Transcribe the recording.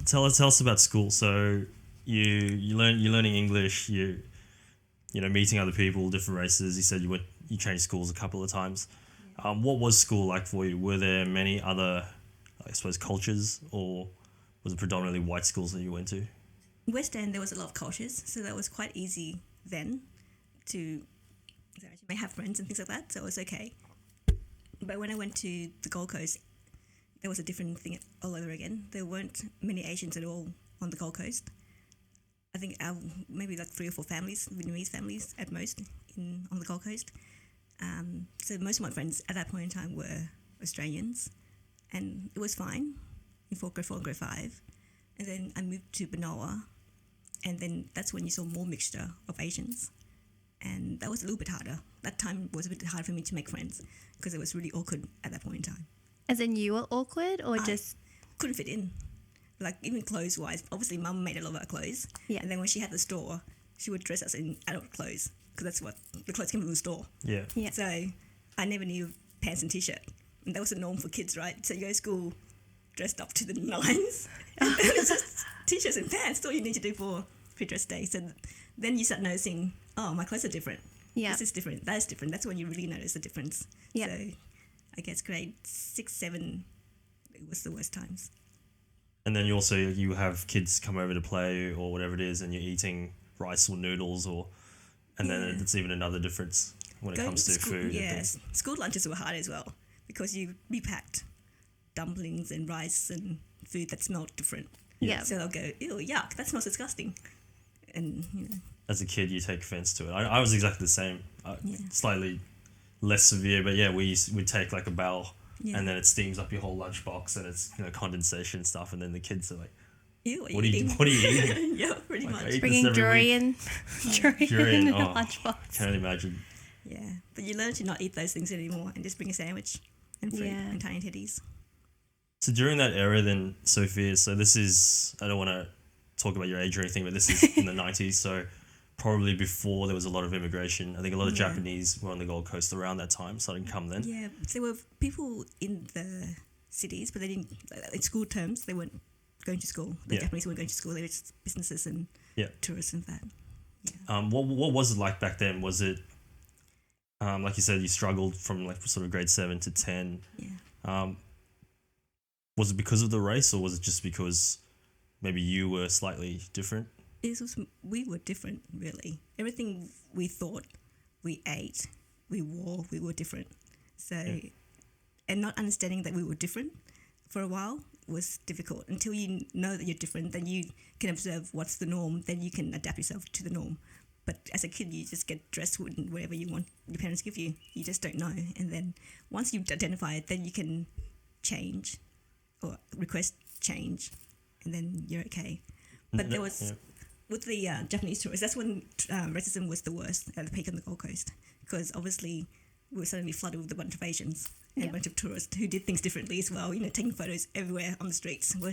tell us about school. So you're learning English. You know, meeting other people, different races. You said you changed schools a couple of times. What was school like for you? Were there many other, I suppose, cultures, or was it predominantly white schools that you went to? West End, there was a lot of cultures, so that was quite easy then to you may have friends and things like that, so it was okay. But when I went to the Gold Coast, there was a different thing all over again. There weren't many Asians at all on the Gold Coast. I think maybe like 3 or 4 families, Vietnamese families at most, on the Gold Coast. So most of my friends at that point in time were Australians, and it was fine in grade 4 and grade 5. And then I moved to Benoa, and then that's when you saw more mixture of Asians. And that was a little bit harder. That time was a bit hard for me to make friends because it was really awkward at that point in time. As in you were awkward or just... couldn't fit in. Like even clothes-wise, obviously Mum made a lot of our clothes. Yeah. And then when she had the store, she would dress us in adult clothes because that's what the clothes came from the store. Yeah. So I never knew pants and T-shirt. And that was the norm for kids, right? So you go to school dressed up to the nines. And it's just T-shirts and pants. That's all you need to do for pre-dress day. So then you start noticing, oh, my clothes are different. Yeah. This is different. That is different. That's when you really notice the difference. Yeah. So I guess grade 6, 7, it was the worst times. And then you have kids come over to play or whatever it is, and you're eating rice or noodles, and then it's even another difference when it comes to food. Yes, school lunches were hard as well because we packed dumplings and rice and food that smelled different. Yeah. So they'll go, ew, yuck, that smells disgusting. And, As a kid, you take offense to it. I was exactly the same. Slightly less severe, but we'd take like a barrel, and then it steams up your whole lunchbox, and it's condensation stuff, and then the kids are like, ew, what are you eating? Yeah, pretty much. Bringing durian in a lunchbox. Can't imagine. Yeah, but you learn to not eat those things anymore and just bring a sandwich and fruit and tiny teddies. So during that era then, Sophia, so this is, I don't want to talk about your age or anything, but this is in the 90s, so probably before there was a lot of immigration. I think a lot of Japanese were on the Gold Coast around that time, so I didn't come then. Yeah, there were people in the cities, but they didn't, in school terms, they weren't going to school. The Japanese weren't going to school, they were just businesses and tourists and that. Yeah. What was it like back then? Was it, like you said, you struggled from like sort of grade 7 to 10. Yeah. Was it because of the race, or was it just because maybe you were slightly different? We were different, really. Everything we thought, we ate, we wore, we were different. So, and not understanding that we were different for a while was difficult. Until you know that you're different, then you can observe what's the norm, then you can adapt yourself to the norm. But as a kid, you just get dressed whatever you want your parents give you. You just don't know. And then once you identify it, then you can change or request change, and then you're okay. But there was, with the Japanese tourists, that's when racism was the worst at the peak on the Gold Coast, because obviously we were suddenly flooded with a bunch of Asians and a bunch of tourists who did things differently as well, taking photos everywhere on the streets. We're